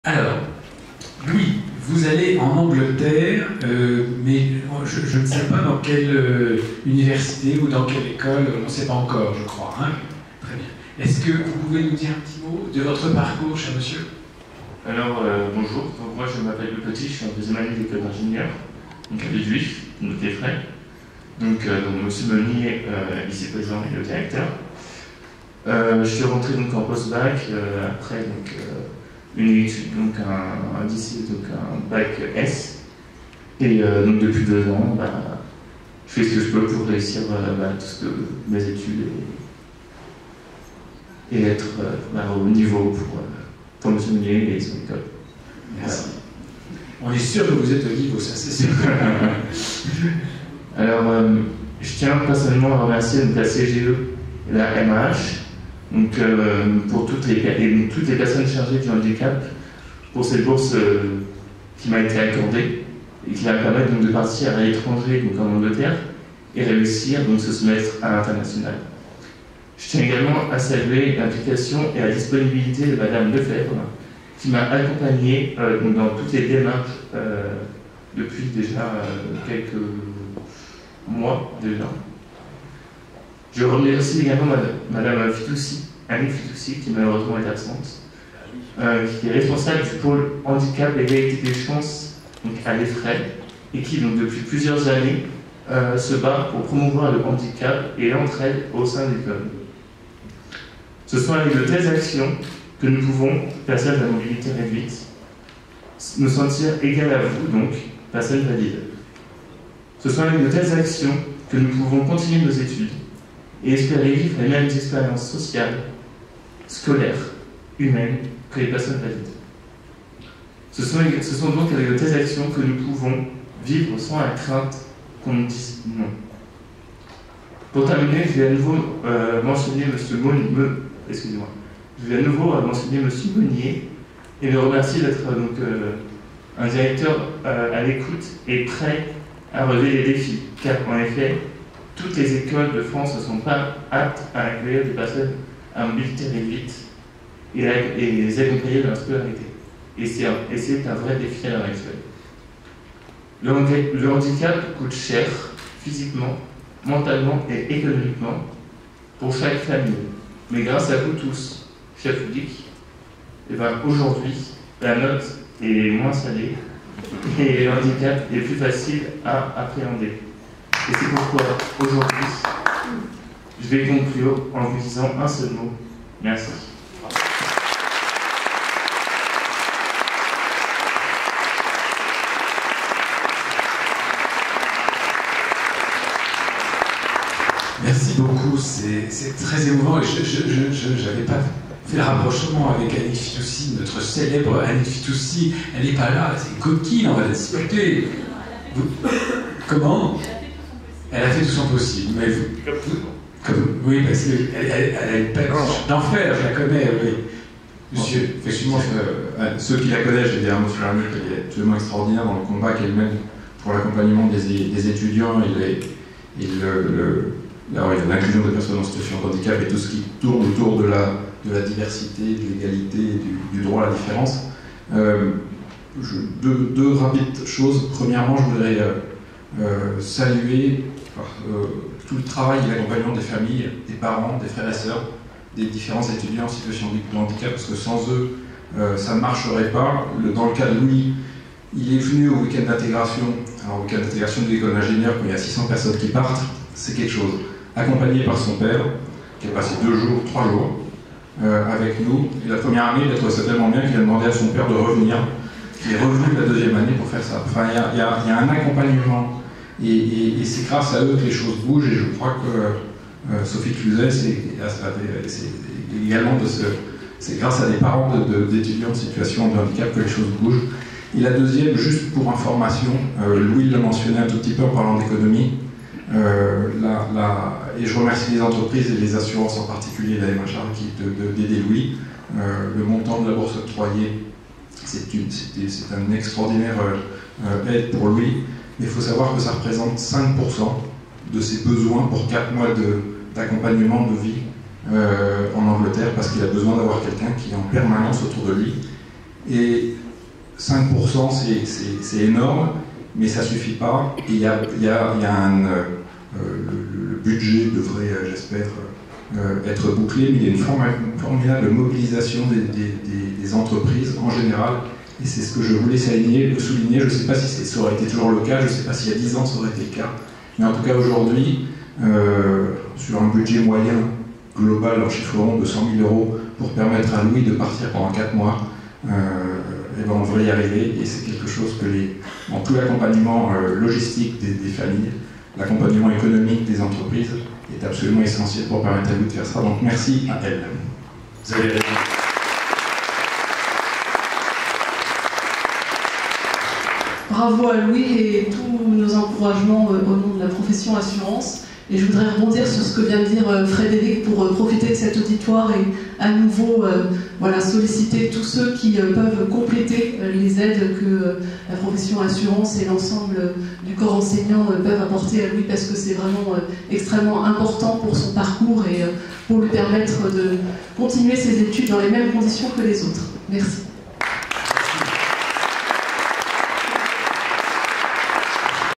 Alors, Louis, vous allez en Angleterre, mais je ne sais pas dans quelle université ou dans quelle école, on ne sait pas encore, je crois. Hein. Très bien. Est-ce que vous pouvez nous dire un petit mot de votre parcours, cher monsieur? Alors, bonjour. Donc, moi, je m'appelle Le Petit, je suis en deuxième année d'école d'ingénieur, donc à Villejuif, donc les frais. Donc monsieur Meunier, ici présent, est le directeur. Je suis rentré donc en post-bac, après donc, une étude, donc un lycée, donc un bac S. Et donc depuis 2 ans, je fais ce que je peux pour réussir tout ce que mes études et être au niveau pour M. Meunier et son école. Merci. On est sûr que vous êtes au niveau, ça c'est sûr. Alors, je tiens personnellement à remercier la CGE et la MH, donc, pour toutes les personnes chargées du handicap, pour cette bourse qui m'a été accordée et qui va me permettre donc, de partir à l'étranger, donc en Angleterre, et réussir donc, ce semestre à l'international. Je tiens également à saluer l'implication et la disponibilité de Madame Lefebvre, qui m'a accompagné dans toutes les démarches depuis déjà quelques mois déjà. Je remercie également Madame Fitoussi, Annie Fitoussi, qui malheureusement est absente, qui est responsable du pôle handicap et égalité des chances donc à l'EFRED, et qui donc depuis plusieurs années se bat pour promouvoir le handicap et l'entraide au sein de l'école. Ce sont avec de telles actions que nous pouvons, personnes à mobilité réduite, nous sentir égal à vous, donc, personnes valides. Ce sont avec de telles actions que nous pouvons continuer nos études et espérer vivre les mêmes expériences sociales, scolaires, humaines que les personnes valides. Ce sont donc avec de telles actions que nous pouvons vivre sans la crainte qu'on nous dise non. Pour terminer, je vais à nouveau mentionner M. Meunier et le remercier d'être un directeur à l'écoute et prêt à relever les défis, car en effet, toutes les écoles de France ne sont pas aptes à accueillir des personnes à mobilité réduite et les accompagner dans leur scolarité. Et c'est un vrai défi à l'heure actuelle. Le handicap coûte cher, physiquement, mentalement et économiquement, pour chaque famille. Mais grâce à vous tous, chef public, aujourd'hui, la note est moins salée et le handicap est plus facile à appréhender. Et c'est pourquoi, aujourd'hui, je vais conclure en vous disant un seul mot. Merci. Merci beaucoup, c'est très émouvant et je n'avais pas fait le rapprochement avec Annie Fitoussi, notre célèbre Annie Fitoussi. Elle n'est pas là, c'est une coquine, on va la discuter. Comment? Elle a fait tout son possible, mais oui, parce qu'elle a une peine d'enfer, je la connais, oui. Monsieur, effectivement, ceux qui la connaissent, je vais dire, M. Lamy, qui est absolument extraordinaire dans le combat qu'elle mène pour l'accompagnement des étudiants et l'inclusion des personnes en situation de handicap et tout ce qui tourne autour de la diversité, de l'égalité, du droit à la différence. Deux rapides choses. Premièrement, je voudrais saluer tout le travail et l'accompagnement des familles, des parents, des frères et sœurs, des différents étudiants en situation de handicap, parce que sans eux, ça ne marcherait pas. Dans le cas de Louis, il est venu au week-end d'intégration, alors au week-end d'intégration de l'école d'ingénieur, quand il y a 600 personnes qui partent, c'est quelque chose. Accompagné par son père, qui a passé 3 jours avec nous. Et la première année, il a trouvé ça tellement bien qu'il a demandé à son père de revenir. Il est revenu la deuxième année pour faire ça. Enfin, il y a un accompagnement. Et c'est grâce à eux que les choses bougent. Et je crois que Sophie Cluzet, c'est également c'est grâce à des parents d'étudiants en situation de handicap que les choses bougent. Et la deuxième, juste pour information, Louis l'a mentionné un tout petit peu en parlant d'économie. Et je remercie les entreprises et les assurances en particulier, la MHR, d'aider Louis. Le montant de la bourse octroyée, c'est une extraordinaire aide pour lui. Mais il faut savoir que ça représente 5% de ses besoins pour 4 mois d'accompagnement de vie en Angleterre, parce qu'il a besoin d'avoir quelqu'un qui est en permanence autour de lui Et 5%, c'est énorme, mais ça ne suffit pas. Et le budget devrait, j'espère, être bouclé, mais il y a une formidable mobilisation des entreprises en général. Et c'est ce que je voulais souligner. Je ne sais pas si ça aurait été toujours le cas, je ne sais pas s'il y a 10 ans ça aurait été le cas. Mais en tout cas aujourd'hui, sur un budget moyen global en chiffre rond de 100 000 € pour permettre à Louis de partir pendant 4 mois, on devrait y arriver. Et c'est quelque chose que dans tout l'accompagnement logistique des familles, l'accompagnement économique des entreprises est absolument essentiel pour permettre à Louis de faire ça. Donc merci à elle. Vous avez raison. Bravo à Louis et tous nos encouragements au nom de la profession assurance. Et je voudrais rebondir sur ce que vient de dire Frédéric pour profiter de cet auditoire et à nouveau solliciter tous ceux qui peuvent compléter les aides que la profession assurance et l'ensemble du corps enseignant peuvent apporter à Louis, parce que c'est vraiment extrêmement important pour son parcours et pour lui permettre de continuer ses études dans les mêmes conditions que les autres. Merci.